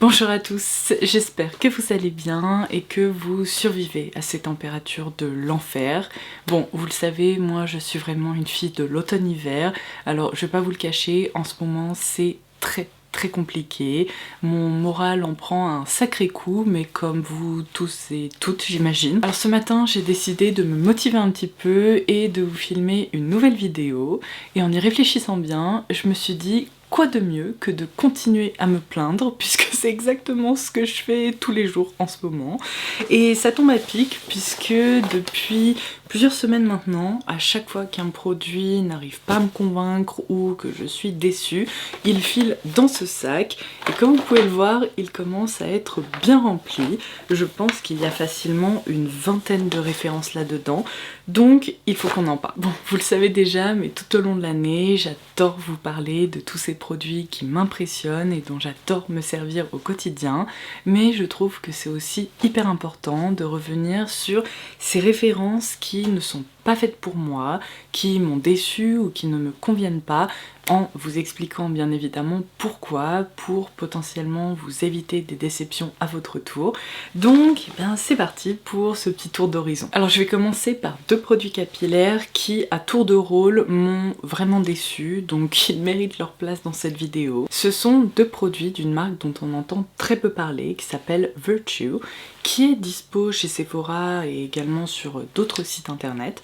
Bonjour à tous, j'espère que vous allez bien et que vous survivez à ces températures de l'enfer. Bon, vous le savez, moi je suis vraiment une fille de l'automne-hiver, alors je vais pas vous le cacher, en ce moment c'est très compliqué. Mon moral en prend un sacré coup, mais comme vous tous et toutes j'imagine. Alors ce matin j'ai décidé de me motiver un petit peu et de vous filmer une nouvelle vidéo, et en y réfléchissant bien, je me suis dit quoi de mieux que de continuer à me plaindre, puisque c'est exactement ce que je fais tous les jours en ce moment. Et ça tombe à pic, puisque depuis plusieurs semaines maintenant, à chaque fois qu'un produit n'arrive pas à me convaincre ou que je suis déçue, il file dans ce sac. Et comme vous pouvez le voir, il commence à être bien rempli. Je pense qu'il y a facilement une vingtaine de références là-dedans. Donc il faut qu'on en parle. Bon, vous le savez déjà, mais tout au long de l'année, j'adore vous parler de tous ces produits qui m'impressionnent et dont j'adore me servir au quotidien. Mais je trouve que c'est aussi hyper important de revenir sur ces références qui ne sont pas faites pour moi, qui m'ont déçue ou qui ne me conviennent pas, en vous expliquant bien évidemment pourquoi, pour potentiellement vous éviter des déceptions à votre tour. Donc c'est parti pour ce petit tour d'horizon. Alors je vais commencer par deux produits capillaires qui à tour de rôle m'ont vraiment déçue, donc ils méritent leur place dans cette vidéo. Ce sont deux produits d'une marque dont on entend très peu parler, qui s'appelle Virtue, qui est dispo chez Sephora et également sur d'autres sites internet.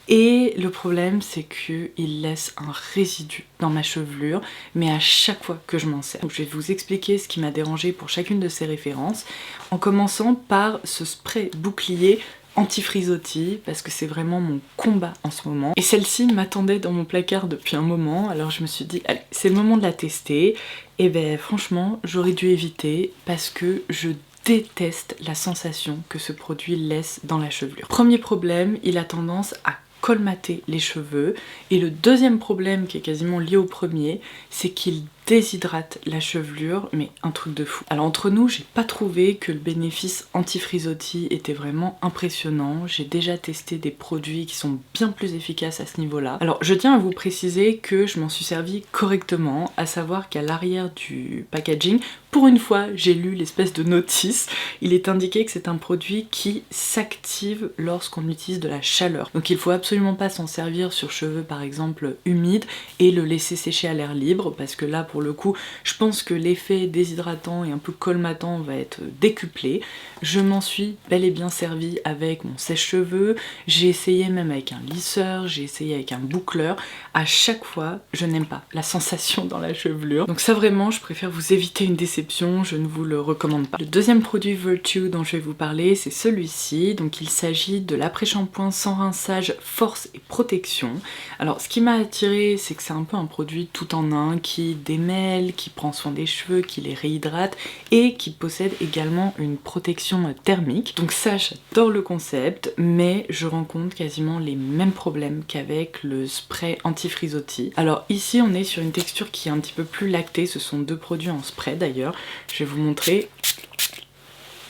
Et le problème c'est qu'il laisse un résidu dans ma chevelure, mais à chaque fois que je m'en sers. Donc je vais vous expliquer ce qui m'a dérangé pour chacune de ces références, en commençant par ce spray bouclier anti-frisottis, parce que c'est vraiment mon combat en ce moment. Et celle-ci m'attendait dans mon placard depuis un moment, alors je me suis dit, allez, c'est le moment de la tester. Et franchement, j'aurais dû éviter, parce que je déteste la sensation que ce produit laisse dans la chevelure. Premier problème, il a tendance à colmater les cheveux. Et le deuxième problème, qui est quasiment lié au premier, c'est qu'il déshydrate la chevelure, mais un truc de fou. Alors entre nous, j'ai pas trouvé que le bénéfice anti-frisottis était vraiment impressionnant. J'ai déjà testé des produits qui sont bien plus efficaces à ce niveau-là. Alors je tiens à vous préciser que je m'en suis servi correctement, à savoir qu'à l'arrière du packaging, pour une fois, j'ai lu l'espèce de notice. Il est indiqué que c'est un produit qui s'active lorsqu'on utilise de la chaleur. Donc il faut absolument pas s'en servir sur cheveux par exemple humides et le laisser sécher à l'air libre, parce que là pour le coup, je pense que l'effet déshydratant et un peu colmatant va être décuplé. Je m'en suis bel et bien servi avec mon sèche-cheveux, j'ai essayé même avec un lisseur, j'ai essayé avec un boucleur. À chaque fois, je n'aime pas la sensation dans la chevelure. Donc ça vraiment, je préfère vous éviter une déception, je ne vous le recommande pas. Le deuxième produit Virtue dont je vais vous parler, c'est celui-ci. Donc il s'agit de l'après-shampoing sans rinçage force et protection. Alors ce qui m'a attiré, c'est que c'est un peu un produit tout en un qui démêle, qui prend soin des cheveux, qui les réhydrate et qui possède également une protection thermique. Donc ça, j'adore le concept, mais je rencontre quasiment les mêmes problèmes qu'avec le spray anti-frisottis. Alors ici, on est sur une texture qui est un petit peu plus lactée. Ce sont deux produits en spray d'ailleurs. Je vais vous montrer.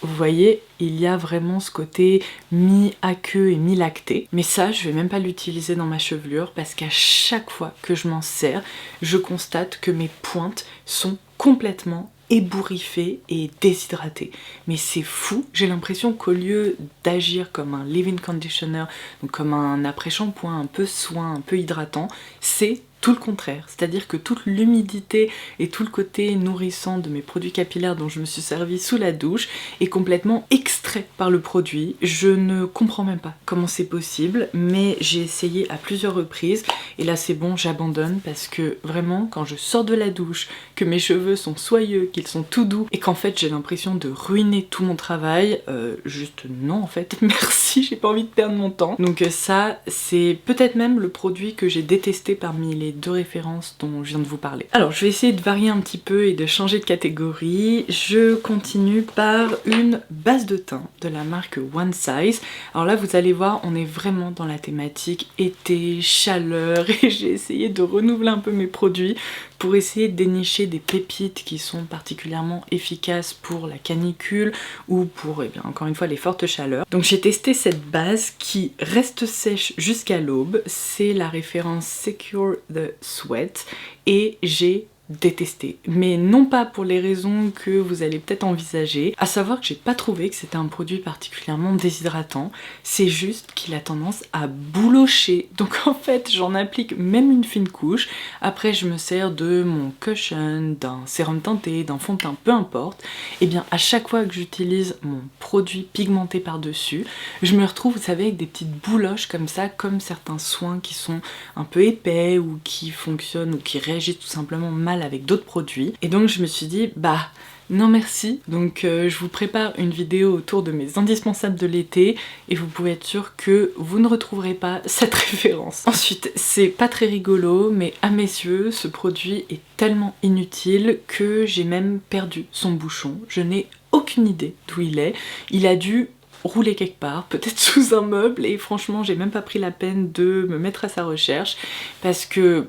Vous voyez, il y a vraiment ce côté mi-aqueux et mi-lacté. Mais ça, je vais même pas l'utiliser dans ma chevelure parce qu'à chaque fois que je m'en sers, je constate que mes pointes sont complètement ébouriffées et déshydratées. Mais c'est fou, j'ai l'impression qu'au lieu d'agir comme un leave-in conditioner, donc comme un après-shampoing un peu soin, un peu hydratant, c'est tout le contraire, c'est-à-dire que toute l'humidité et tout le côté nourrissant de mes produits capillaires dont je me suis servi sous la douche est complètement extrait par le produit. Je ne comprends même pas comment c'est possible, mais j'ai essayé à plusieurs reprises et là c'est bon, j'abandonne, parce que vraiment quand je sors de la douche, que mes cheveux sont soyeux, qu'ils sont tout doux et qu'en fait j'ai l'impression de ruiner tout mon travail, juste non en fait, merci, j'ai pas envie de perdre mon temps. Donc ça, c'est peut-être même le produit que j'ai détesté parmi les deux références dont je viens de vous parler. Alors je vais essayer de varier un petit peu et de changer de catégorie. Je continue par une base de teint de la marque One Size. Alors là vous allez voir, on est vraiment dans la thématique été, chaleur, et j'ai essayé de renouveler un peu mes produits pour essayer de dénicher des pépites qui sont particulièrement efficaces pour la canicule ou pour, encore une fois, les fortes chaleurs. Donc j'ai testé cette base qui reste sèche jusqu'à l'aube, c'est la référence Secure the Sweat et j'ai détesté, mais non pas pour les raisons que vous allez peut-être envisager, à savoir que j'ai pas trouvé que c'était un produit particulièrement déshydratant, c'est juste qu'il a tendance à boulocher, donc en fait j'en applique même une fine couche, après je me sers de mon cushion, d'un sérum teinté, d'un fond de teint, peu importe, et bien à chaque fois que j'utilise mon produit pigmenté par-dessus, je me retrouve, vous savez, avec des petites bouloches comme ça, comme certains soins qui sont un peu épais ou qui fonctionnent ou qui réagissent tout simplement mal avec d'autres produits. Et donc je me suis dit, bah non merci, donc je vous prépare une vidéo autour de mes indispensables de l'été et vous pouvez être sûr que vous ne retrouverez pas cette référence. Ensuite, c'est pas très rigolo, mais à mes yeux, ce produit est tellement inutile que j'ai même perdu son bouchon. Je n'ai aucune idée d'où il est. Il a dû rouler quelque part, peut-être sous un meuble, et franchement j'ai même pas pris la peine de me mettre à sa recherche parce que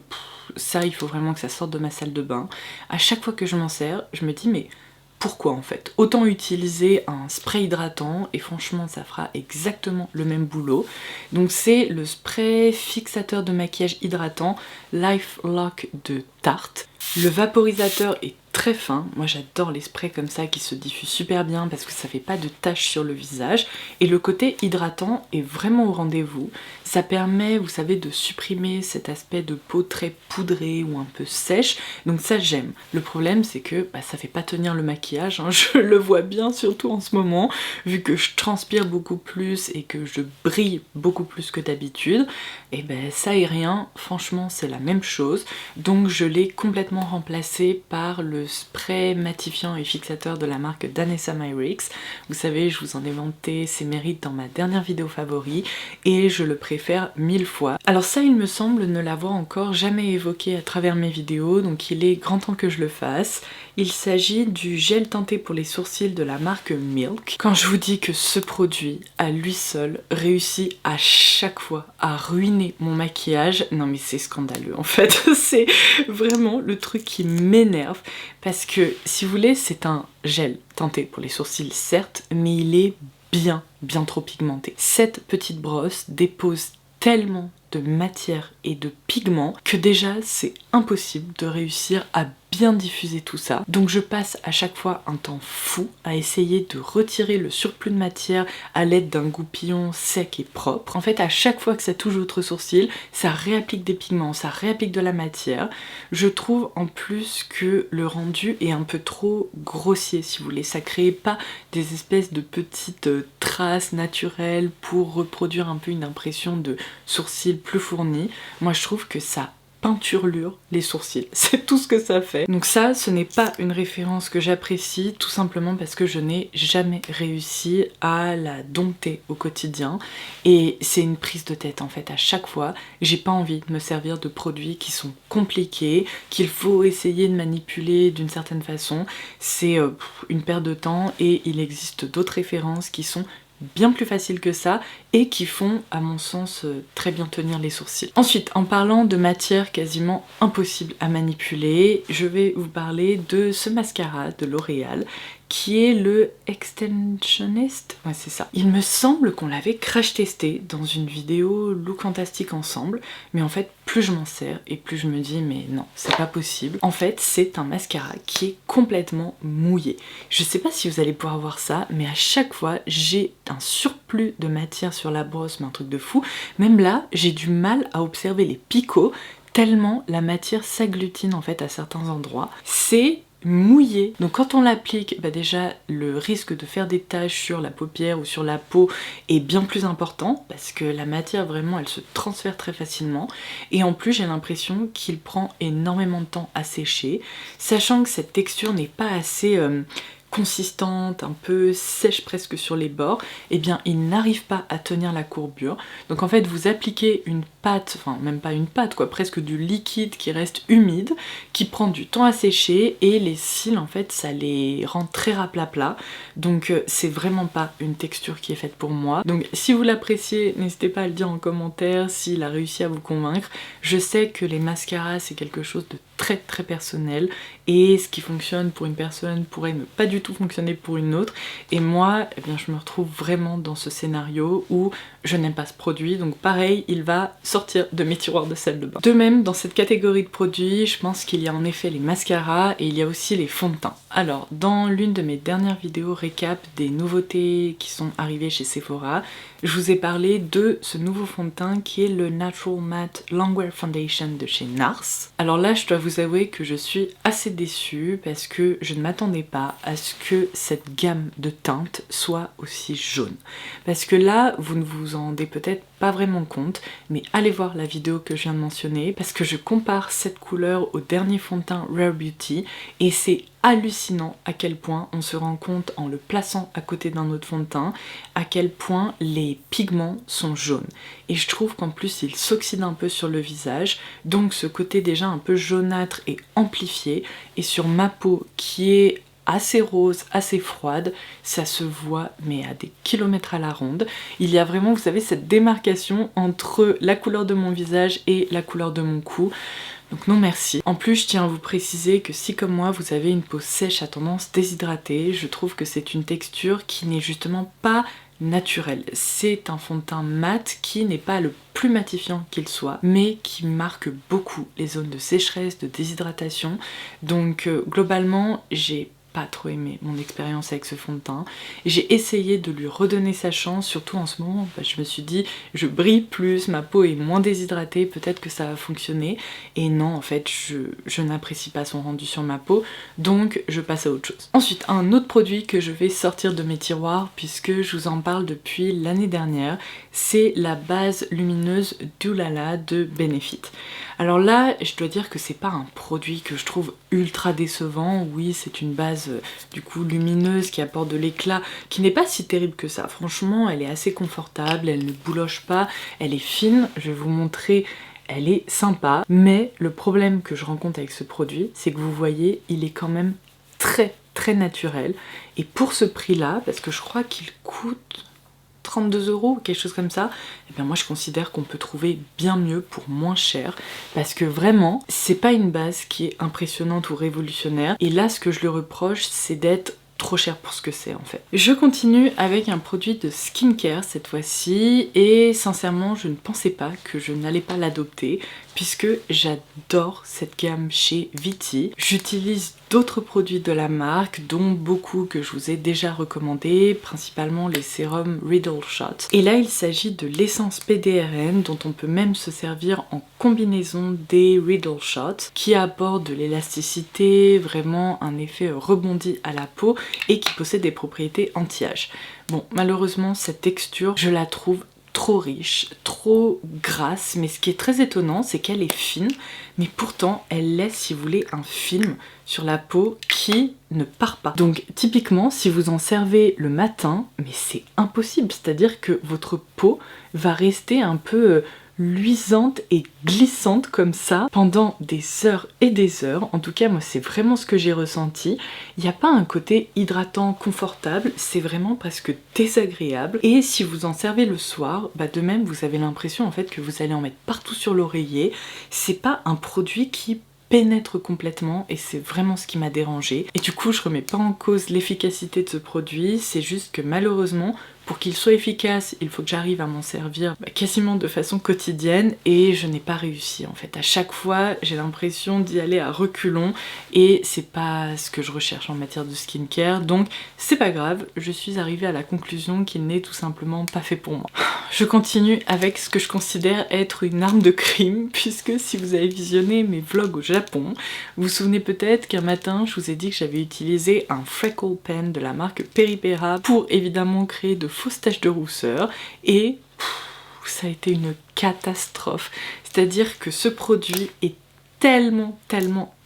ça, il faut vraiment que ça sorte de ma salle de bain. À chaque fois que je m'en sers, je me dis mais pourquoi en fait? Autant utiliser un spray hydratant et franchement ça fera exactement le même boulot. Donc c'est le spray fixateur de maquillage hydratant Life Lock de Tarte. Le vaporisateur est très fin, moi j'adore les sprays comme ça qui se diffusent super bien parce que ça fait pas de taches sur le visage, et le côté hydratant est vraiment au rendez-vous. Ça permet, vous savez, de supprimer cet aspect de peau très poudrée ou un peu sèche, donc ça j'aime. Le problème c'est que ça fait pas tenir le maquillage, hein. Je le vois bien surtout en ce moment, vu que je transpire beaucoup plus et que je brille beaucoup plus que d'habitude, et ça et rien, franchement c'est la même chose, donc je l'ai complètement remplacé par le spray matifiant et fixateur de la marque Danessa Myricks. Vous savez, je vous en ai vanté ses mérites dans ma dernière vidéo favori et je le préfère 1000 fois. Alors ça, il me semble ne l'avoir encore jamais évoqué à travers mes vidéos, donc il est grand temps que je le fasse. Il s'agit du gel teinté pour les sourcils de la marque Milk. Quand je vous dis que ce produit, à lui seul, réussit à chaque fois à ruiner mon maquillage, non mais c'est scandaleux en fait, c'est vraiment le truc qui m'énerve, parce que si vous voulez, c'est un gel teinté pour les sourcils certes, mais il est bien trop pigmenté. Cette petite brosse dépose tellement de matière et de pigments que déjà c'est impossible de réussir à bien diffuser tout ça. Donc je passe à chaque fois un temps fou à essayer de retirer le surplus de matière à l'aide d'un goupillon sec et propre. En fait, à chaque fois que ça touche votre sourcil, ça réapplique des pigments, ça réapplique de la matière. Je trouve en plus que le rendu est un peu trop grossier, si vous voulez. Ça crée pas des espèces de petites traces naturelles pour reproduire un peu une impression de sourcil plus fourni. Moi je trouve que ça peinturlure les sourcils, c'est tout ce que ça fait. Donc ça, ce n'est pas une référence que j'apprécie, tout simplement parce que je n'ai jamais réussi à la dompter au quotidien, et c'est une prise de tête en fait à chaque fois. J'ai pas envie de me servir de produits qui sont compliqués, qu'il faut essayer de manipuler d'une certaine façon. C'est une perte de temps, et il existe d'autres références qui sont bien plus faciles que ça et qui font, à mon sens, très bien tenir les sourcils. Ensuite, en parlant de matière quasiment impossible à manipuler, je vais vous parler de ce mascara de L'Oréal qui est le Extensionist. Ouais, c'est ça. Il me semble qu'on l'avait crash testé dans une vidéo Look Fantastique ensemble, mais en fait, plus je m'en sers et plus je me dis mais non, c'est pas possible. En fait, c'est un mascara qui est complètement mouillé. Je sais pas si vous allez pouvoir voir ça, mais à chaque fois, j'ai un surplus de matière sur la brosse, mais un truc de fou. Même là, j'ai du mal à observer les picots, tellement la matière s'agglutine en fait à certains endroits. C'est mouillé. Donc quand on l'applique, déjà le risque de faire des taches sur la paupière ou sur la peau est bien plus important parce que la matière vraiment elle se transfère très facilement, et en plus j'ai l'impression qu'il prend énormément de temps à sécher, sachant que cette texture n'est pas assez consistante, un peu sèche presque sur les bords, et bien il n'arrive pas à tenir la courbure. Donc en fait vous appliquez une pâte, enfin même pas une pâte quoi, presque du liquide qui reste humide, qui prend du temps à sécher, et les cils en fait ça les rend très raplapla, donc c'est vraiment pas une texture qui est faite pour moi. Donc si vous l'appréciez, n'hésitez pas à le dire en commentaire s'il a réussi à vous convaincre. Je sais que les mascaras c'est quelque chose de très très personnel et ce qui fonctionne pour une personne pourrait ne pas du tout fonctionner pour une autre, et moi eh bien, je me retrouve vraiment dans ce scénario où je n'aime pas ce produit, donc pareil, il va sortir de mes tiroirs de salle de bain. De même, dans cette catégorie de produits, je pense qu'il y a en effet les mascaras et il y a aussi les fonds de teint. Alors, dans l'une de mes dernières vidéos récap des nouveautés qui sont arrivées chez Sephora, je vous ai parlé de ce nouveau fond de teint qui est le Natural Matte Longwear Foundation de chez NARS. Alors là, je dois vous avouer que je suis assez déçue parce que je ne m'attendais pas à ce que cette gamme de teintes soit aussi jaune. Parce que là, vous ne vous en rendez peut-être pas vraiment compte, mais allez voir la vidéo que je viens de mentionner parce que je compare cette couleur au dernier fond de teint Rare Beauty et c'est hallucinant à quel point on se rend compte en le plaçant à côté d'un autre fond de teint à quel point les pigments sont jaunes. Et je trouve qu'en plus il s'oxyde un peu sur le visage, donc ce côté déjà un peu jaunâtre est amplifié, et sur ma peau qui est assez rose, assez froide, ça se voit mais à des kilomètres à la ronde. Il y a vraiment, vous savez, cette démarcation entre la couleur de mon visage et la couleur de mon cou. Donc non merci. En plus, je tiens à vous préciser que si comme moi vous avez une peau sèche à tendance déshydratée, je trouve que c'est une texture qui n'est justement pas naturelle. C'est un fond de teint mat qui n'est pas le plus matifiant qu'il soit, mais qui marque beaucoup les zones de sécheresse, de déshydratation. Donc globalement, j'ai pas trop aimé mon expérience avec ce fond de teint. J'ai essayé de lui redonner sa chance, surtout en ce moment, je me suis dit je brille plus, ma peau est moins déshydratée, peut-être que ça va fonctionner. Et non, en fait, je n'apprécie pas son rendu sur ma peau, donc je passe à autre chose. Ensuite, un autre produit que je vais sortir de mes tiroirs, puisque je vous en parle depuis l'année dernière, c'est la base lumineuse d'Oulala de Benefit. Alors là, je dois dire que c'est pas un produit que je trouve ultra décevant. Oui, c'est une base du coup lumineuse qui apporte de l'éclat, qui n'est pas si terrible que ça. Franchement, elle est assez confortable, elle ne bouloche pas, elle est fine, je vais vous montrer, elle est sympa. Mais le problème que je rencontre avec ce produit, c'est que vous voyez, il est quand même très très naturel. Et pour ce prix-là, parce que je crois qu'il coûte 32 € ou quelque chose comme ça, et bien moi je considère qu'on peut trouver bien mieux pour moins cher, parce que vraiment c'est pas une base qui est impressionnante ou révolutionnaire, et là ce que je lui reproche c'est d'être trop cher pour ce que c'est en fait. Je continue avec un produit de skincare cette fois-ci, et sincèrement je ne pensais pas que je n'allais pas l'adopter puisque j'adore cette gamme chez Viti. J'utilise d'autres produits de la marque, dont beaucoup que je vous ai déjà recommandés, principalement les sérums Riddle Shot. Et là il s'agit de l'essence PDRN dont on peut même se servir en combinaison des Riddle Shot, qui apporte de l'élasticité, vraiment un effet rebondi à la peau et qui possède des propriétés anti-âge. Bon, malheureusement cette texture je la trouve trop riche, trop grasse, mais ce qui est très étonnant c'est qu'elle est fine, mais pourtant elle laisse, si vous voulez, un film sur la peau qui ne part pas. Donc typiquement si vous en servez le matin, mais c'est impossible, c'est-à-dire que votre peau va rester un peu luisante et glissante comme ça pendant des heures et des heures. En tout cas moi c'est vraiment ce que j'ai ressenti. Il n'y a pas un côté hydratant confortable, c'est vraiment presque désagréable. Et si vous en servez le soir, bah de même vous avez l'impression en fait que vous allez en mettre partout sur l'oreiller. C'est pas un produit qui pénètre complètement et c'est vraiment ce qui m'a dérangée. Et du coup je remets pas en cause l'efficacité de ce produit, c'est juste que malheureusement pour qu'il soit efficace, il faut que j'arrive à m'en servir quasiment de façon quotidienne et je n'ai pas réussi en fait. À chaque fois, j'ai l'impression d'y aller à reculons et c'est pas ce que je recherche en matière de skincare, donc c'est pas grave, je suis arrivée à la conclusion qu'il n'est tout simplement pas fait pour moi. Je continue avec ce que je considère être une arme de crime, puisque si vous avez visionné mes vlogs au Japon, vous vous souvenez peut-être qu'un matin, je vous ai dit que j'avais utilisé un Freckle Pen de la marque Peripera pour évidemment créer de fausses taches de rousseur, et ça a été une catastrophe. C'est-à-dire que ce produit est tellement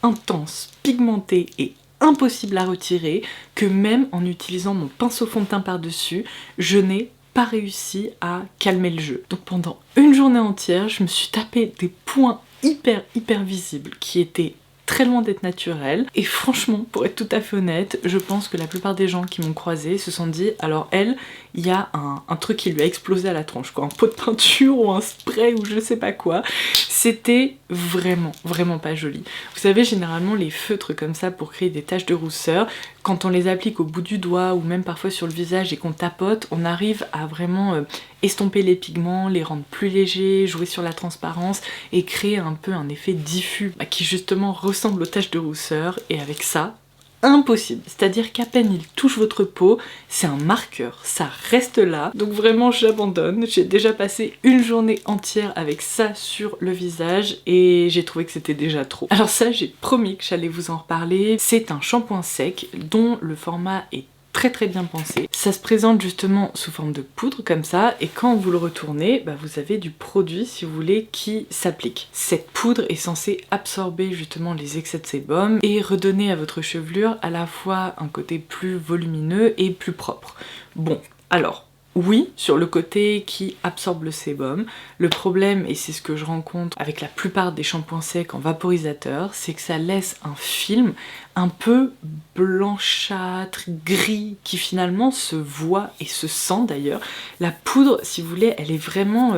intense, pigmenté et impossible à retirer que même en utilisant mon pinceau fond de teint par-dessus, je n'ai pas réussi à calmer le jeu. Donc pendant une journée entière, je me suis tapé des points hyper visibles qui étaient très loin d'être naturel. Et franchement, pour être tout à fait honnête, je pense que la plupart des gens qui m'ont croisée se sont dit, alors elle, il y a un truc qui lui a explosé à la tronche, quoi, un pot de peinture ou un spray ou je sais pas quoi. C'était vraiment pas joli. Vous savez, généralement les feutres comme ça pour créer des taches de rousseur, quand on les applique au bout du doigt ou même parfois sur le visage et qu'on tapote, on arrive à vraiment estomper les pigments, les rendre plus légers, jouer sur la transparence et créer un peu un effet diffus qui justement ressemble aux taches de rousseur. Et avec ça, impossible, c'est-à-dire qu'à peine il touche votre peau, c'est un marqueur, ça reste là, donc vraiment j'abandonne. J'ai déjà passé une journée entière avec ça sur le visage et j'ai trouvé que c'était déjà trop. Alors ça, j'ai promis que j'allais vous en reparler. C'est un shampoing sec dont le format est très bien pensé. Ça se présente justement sous forme de poudre comme ça, et quand vous le retournez, vous avez du produit, si vous voulez, qui s'applique. Cette poudre est censée absorber justement les excès de sébum et redonner à votre chevelure à la fois un côté plus volumineux et plus propre. Bon, alors oui, sur le côté qui absorbe le sébum. Le problème, et c'est ce que je rencontre avec la plupart des shampoings secs en vaporisateur, c'est que ça laisse un film un peu blanchâtre, gris, qui finalement se voit et se sent d'ailleurs. La poudre, si vous voulez, elle est vraiment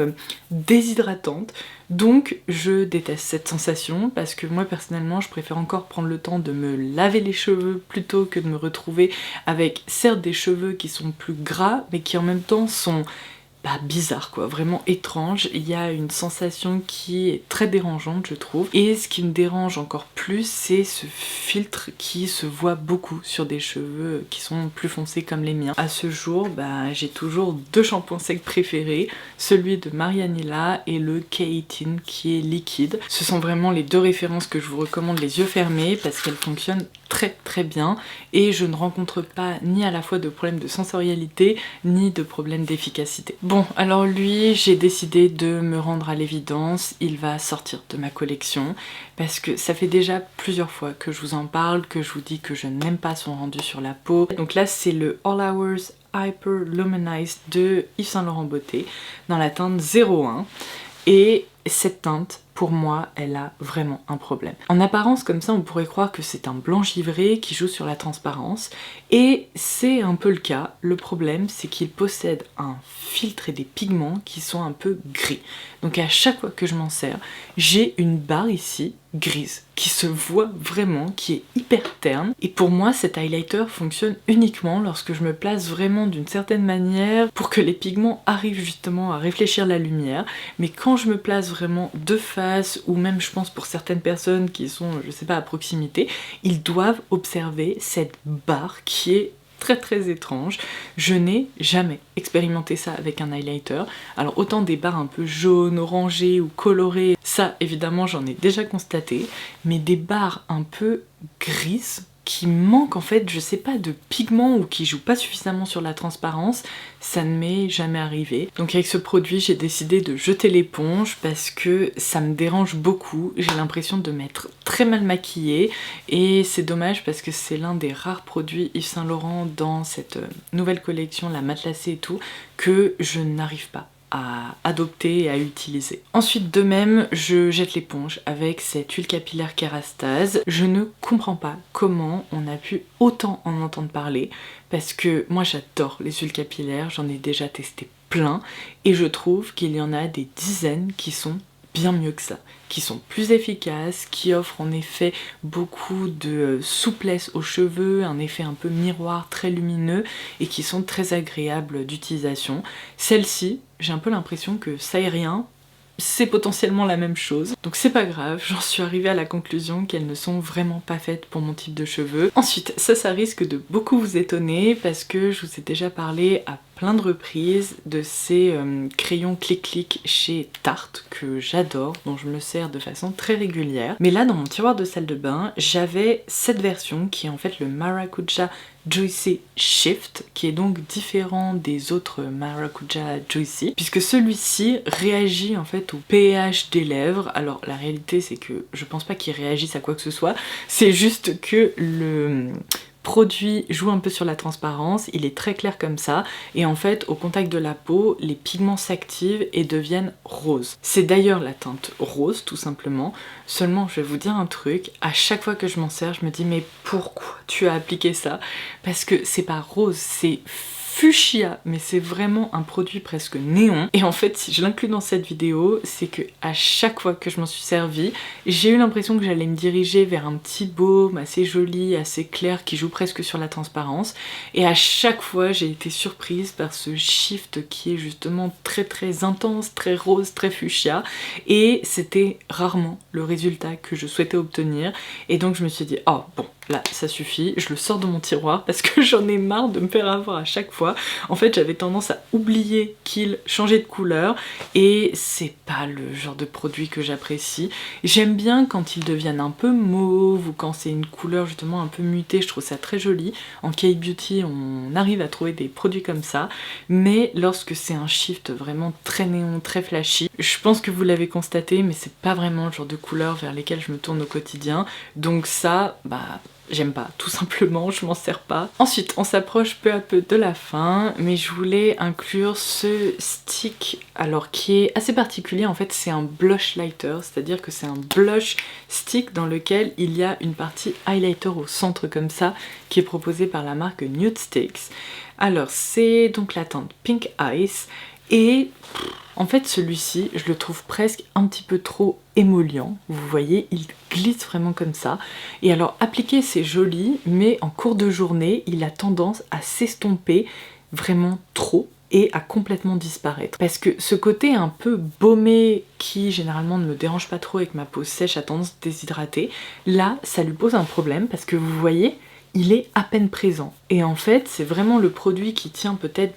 déshydratante. Donc je déteste cette sensation parce que moi personnellement je préfère encore prendre le temps de me laver les cheveux plutôt que de me retrouver avec certes des cheveux qui sont plus gras mais qui en même temps sont bizarre quoi, vraiment étrange. Il y a une sensation qui est très dérangeante je trouve, et ce qui me dérange encore plus c'est ce filtre qui se voit beaucoup sur des cheveux qui sont plus foncés comme les miens. À ce jour j'ai toujours deux shampoings secs préférés, celui de Marianela et le K18 qui est liquide. Ce sont vraiment les deux références que je vous recommande les yeux fermés parce qu'elles fonctionnent très bien et je ne rencontre pas ni à la fois de problème de sensorialité ni de problème d'efficacité. Bon, alors lui, j'ai décidé de me rendre à l'évidence, il va sortir de ma collection parce que ça fait déjà plusieurs fois que je vous en parle, que je vous dis que je n'aime pas son rendu sur la peau. Donc là, c'est le All Hours Hyper Luminized de Yves Saint Laurent Beauté dans la teinte 01 et cette teinte, pour moi, elle a vraiment un problème. En apparence, comme ça, on pourrait croire que c'est un blanc givré qui joue sur la transparence, et c'est un peu le cas. Le problème, c'est qu'il possède un filtre et des pigments qui sont un peu gris. Donc à chaque fois que je m'en sers, j'ai une barre ici, grise, qui se voit vraiment, qui est hyper terne. Et pour moi, cet highlighter fonctionne uniquement lorsque je me place vraiment d'une certaine manière pour que les pigments arrivent justement à réfléchir la lumière. Mais quand je me place vraiment de face, ou même je pense pour certaines personnes qui sont, je sais pas, à proximité, ils doivent observer cette barre qui est très étrange. Je n'ai jamais expérimenté ça avec un highlighter. Alors autant des barres un peu jaunes, orangées ou colorées, ça évidemment j'en ai déjà constaté, mais des barres un peu grises qui manquent en fait, je sais pas, de pigments ou qui jouent pas suffisamment sur la transparence, ça ne m'est jamais arrivé. Donc avec ce produit, j'ai décidé de jeter l'éponge parce que ça me dérange beaucoup. J'ai l'impression de m'être très mal maquillée et c'est dommage parce que c'est l'un des rares produits Yves Saint Laurent dans cette nouvelle collection, la matelassée et tout, que je n'arrive pas à adopter et à utiliser. Ensuite de même, je jette l'éponge avec cette huile capillaire Kérastase. Je ne comprends pas comment on a pu autant en entendre parler parce que moi j'adore les huiles capillaires, j'en ai déjà testé plein et je trouve qu'il y en a des dizaines qui sont bien mieux que ça, qui sont plus efficaces, qui offrent en effet beaucoup de souplesse aux cheveux, un effet un peu miroir très lumineux et qui sont très agréables d'utilisation. Celle-ci, j'ai un peu l'impression que ça est rien, c'est potentiellement la même chose. Donc c'est pas grave, j'en suis arrivée à la conclusion qu'elles ne sont vraiment pas faites pour mon type de cheveux. Ensuite, ça risque de beaucoup vous étonner parce que je vous ai déjà parlé à plein de reprises de ces crayons clic-clic chez Tarte que j'adore, dont je me sers de façon très régulière. Mais là, dans mon tiroir de salle de bain, j'avais cette version qui est en fait le Maracuja Juicy Shift, qui est donc différent des autres Maracuja Juicy, puisque celui-ci réagit en fait au pH des lèvres. Alors la réalité c'est que je pense pas qu'il réagisse à quoi que ce soit, c'est juste que le produit joue un peu sur la transparence, il est très clair comme ça, et en fait au contact de la peau, les pigments s'activent et deviennent roses. C'est d'ailleurs la teinte rose tout simplement, seulement je vais vous dire un truc, à chaque fois que je m'en sers, je me dis mais pourquoi tu as appliqué ça? Parce que c'est pas rose, c'est fuchsia, mais c'est vraiment un produit presque néon. Et en fait, si je l'inclus dans cette vidéo, c'est que à chaque fois que je m'en suis servi, j'ai eu l'impression que j'allais me diriger vers un petit baume assez joli, assez clair, qui joue presque sur la transparence. Et à chaque fois, j'ai été surprise par ce shift qui est justement très très intense, très rose, très fuchsia. Et c'était rarement le résultat que je souhaitais obtenir. Et donc je me suis dit, oh bon, là ça suffit, je le sors de mon tiroir parce que j'en ai marre de me faire avoir à chaque fois. En fait j'avais tendance à oublier qu'il changeait de couleur et c'est pas le genre de produit que j'apprécie. J'aime bien quand ils deviennent un peu mauve ou quand c'est une couleur justement un peu mutée, je trouve ça très joli. En K-Beauty on arrive à trouver des produits comme ça, mais lorsque c'est un shift vraiment très néon, très flashy, je pense que vous l'avez constaté, mais c'est pas vraiment le genre de couleur vers lesquelles je me tourne au quotidien. Donc ça, bah j'aime pas, tout simplement, je m'en sers pas. Ensuite, on s'approche peu à peu de la fin, mais je voulais inclure ce stick, alors qui est assez particulier, en fait c'est un blush lighter, c'est-à-dire que c'est un blush stick dans lequel il y a une partie highlighter au centre comme ça, qui est proposée par la marque Nude Sticks. Alors c'est donc la teinte Pink Ice, et en fait celui-ci je le trouve presque un petit peu trop émollient, vous voyez, il glisse vraiment comme ça. Et alors appliquer c'est joli, mais en cours de journée il a tendance à s'estomper vraiment trop et à complètement disparaître. Parce que ce côté un peu baumé qui généralement ne me dérange pas trop avec ma peau sèche à tendance déshydratée, là ça lui pose un problème parce que vous voyez, il est à peine présent. Et en fait c'est vraiment le produit qui tient peut-être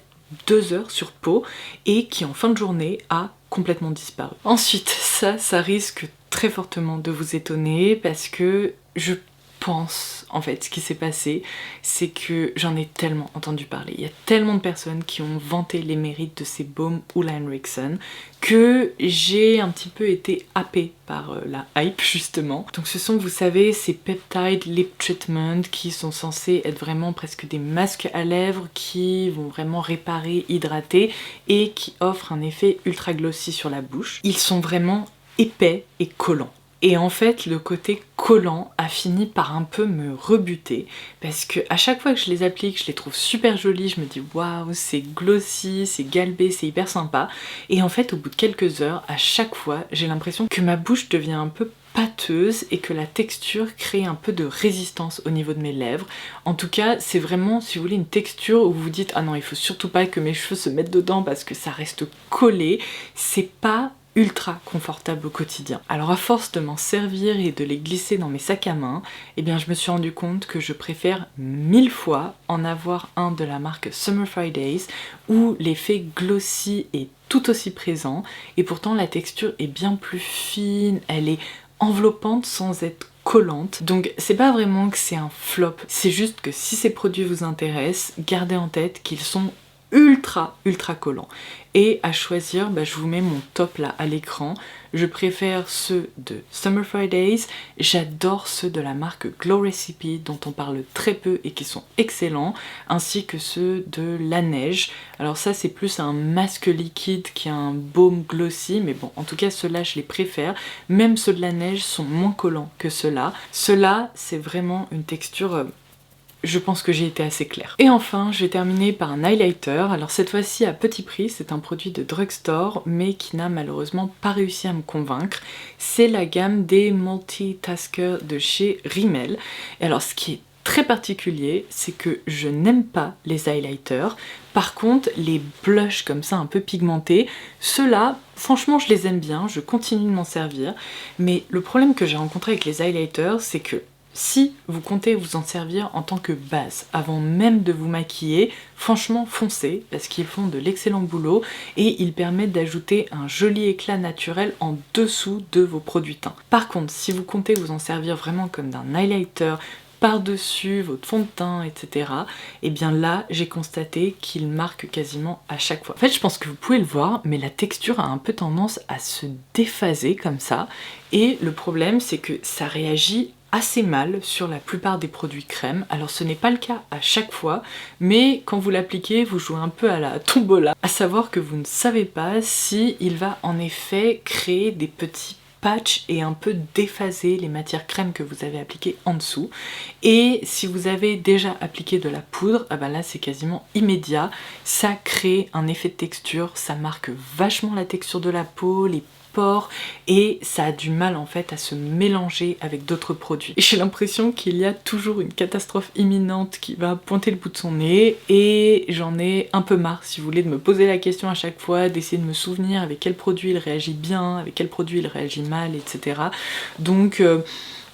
2 heures sur peau et qui en fin de journée a complètement disparu. Ensuite, ça risque très fortement de vous étonner parce que je pense, en fait, ce qui s'est passé, c'est que j'en ai tellement entendu parler. Il y a tellement de personnes qui ont vanté les mérites de ces baumes Ole Henriksen que j'ai un petit peu été happée par la hype, justement. Donc ce sont, vous savez, ces peptide lip treatment qui sont censés être vraiment presque des masques à lèvres qui vont vraiment réparer, hydrater et qui offrent un effet ultra glossy sur la bouche. Ils sont vraiment épais et collants. Et en fait, le côté collant a fini par un peu me rebuter parce que à chaque fois que je les applique, je les trouve super jolis, je me dis waouh, c'est glossy, c'est galbé, c'est hyper sympa. Et en fait, au bout de quelques heures, à chaque fois, j'ai l'impression que ma bouche devient un peu pâteuse et que la texture crée un peu de résistance au niveau de mes lèvres. En tout cas, c'est vraiment, si vous voulez, une texture où vous vous dites ah non, il faut surtout pas que mes cheveux se mettent dedans parce que ça reste collé. C'est pas ultra confortable au quotidien. Alors à force de m'en servir et de les glisser dans mes sacs à main, eh bien je me suis rendu compte que je préfère 1000 fois en avoir un de la marque Summer Fridays où l'effet glossy est tout aussi présent et pourtant la texture est bien plus fine, elle est enveloppante sans être collante. Donc c'est pas vraiment que c'est un flop, c'est juste que si ces produits vous intéressent, gardez en tête qu'ils sont ultra collants. Et à choisir, je vous mets mon top là à l'écran. Je préfère ceux de Summer Fridays, j'adore ceux de la marque Glow Recipe dont on parle très peu et qui sont excellents, ainsi que ceux de La Neige. Alors ça c'est plus un masque liquide qui a un baume glossy, mais bon en tout cas ceux-là je les préfère. Même ceux de La Neige sont moins collants que ceux-là. Ceux-là c'est vraiment une texture... Je pense que j'ai été assez claire. Et enfin, je vais terminer par un highlighter. Alors cette fois-ci à petit prix, c'est un produit de drugstore, mais qui n'a malheureusement pas réussi à me convaincre. C'est la gamme des Multitasker de chez Rimmel. Et alors ce qui est très particulier, c'est que je n'aime pas les highlighters. Par contre, les blushs comme ça un peu pigmentés, ceux-là, franchement je les aime bien, je continue de m'en servir. Mais le problème que j'ai rencontré avec les highlighters, c'est que si vous comptez vous en servir en tant que base, avant même de vous maquiller, franchement foncez, parce qu'ils font de l'excellent boulot et ils permettent d'ajouter un joli éclat naturel en dessous de vos produits teints. Par contre, si vous comptez vous en servir vraiment comme d'un highlighter, par-dessus votre fond de teint, etc. Et bien là, j'ai constaté qu'il marque quasiment à chaque fois. En fait, je pense que vous pouvez le voir, mais la texture a un peu tendance à se déphaser comme ça. Et le problème, c'est que ça réagit assez mal sur la plupart des produits crème. Alors ce n'est pas le cas à chaque fois, mais quand vous l'appliquez, vous jouez un peu à la tombola, à savoir que vous ne savez pas si il va en effet créer des petits patch et un peu déphaser les matières crème que vous avez appliquées en dessous. Et si vous avez déjà appliqué de la poudre, ah ben là c'est quasiment immédiat, ça crée un effet de texture, ça marque vachement la texture de la peau, les pores, et ça a du mal en fait à se mélanger avec d'autres produits. Et j'ai l'impression qu'il y a toujours une catastrophe imminente qui va pointer le bout de son nez, et j'en ai un peu marre, si vous voulez, de me poser la question à chaque fois, d'essayer de me souvenir avec quel produit il réagit bien, avec quel produit il réagit mal, etc. Donc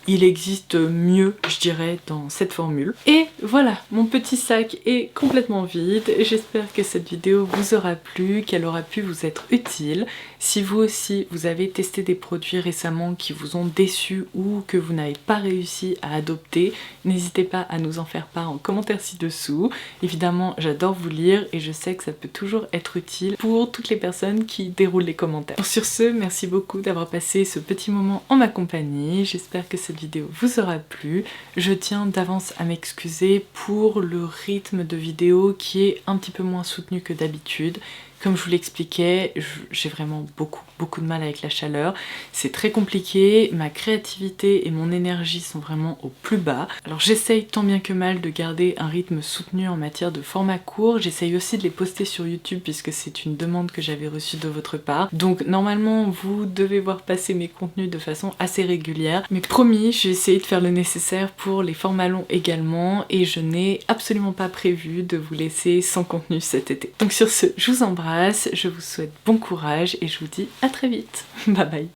il existe mieux, je dirais, dans cette formule. Et voilà, mon petit sac est complètement vide. J'espère que cette vidéo vous aura plu, qu'elle aura pu vous être utile. Si vous aussi, vous avez testé des produits récemment qui vous ont déçu ou que vous n'avez pas réussi à adopter, n'hésitez pas à nous en faire part en commentaire ci-dessous. Évidemment, j'adore vous lire et je sais que ça peut toujours être utile pour toutes les personnes qui déroulent les commentaires. Sur ce, merci beaucoup d'avoir passé ce petit moment en ma compagnie. J'espère que cette vidéo vous aura plu. Je tiens d'avance à m'excuser pour le rythme de vidéo qui est un petit peu moins soutenu que d'habitude. Comme je vous l'expliquais, j'ai vraiment beaucoup de mal avec la chaleur. C'est très compliqué, ma créativité et mon énergie sont vraiment au plus bas. Alors j'essaye tant bien que mal de garder un rythme soutenu en matière de format court. J'essaye aussi de les poster sur YouTube puisque c'est une demande que j'avais reçue de votre part. Donc normalement, vous devez voir passer mes contenus de façon assez régulière. Mais promis, j'ai essayé de faire le nécessaire pour les formats longs également et je n'ai absolument pas prévu de vous laisser sans contenu cet été. Donc sur ce, je vous embrasse. Je vous souhaite bon courage et je vous dis à très vite. Bye bye.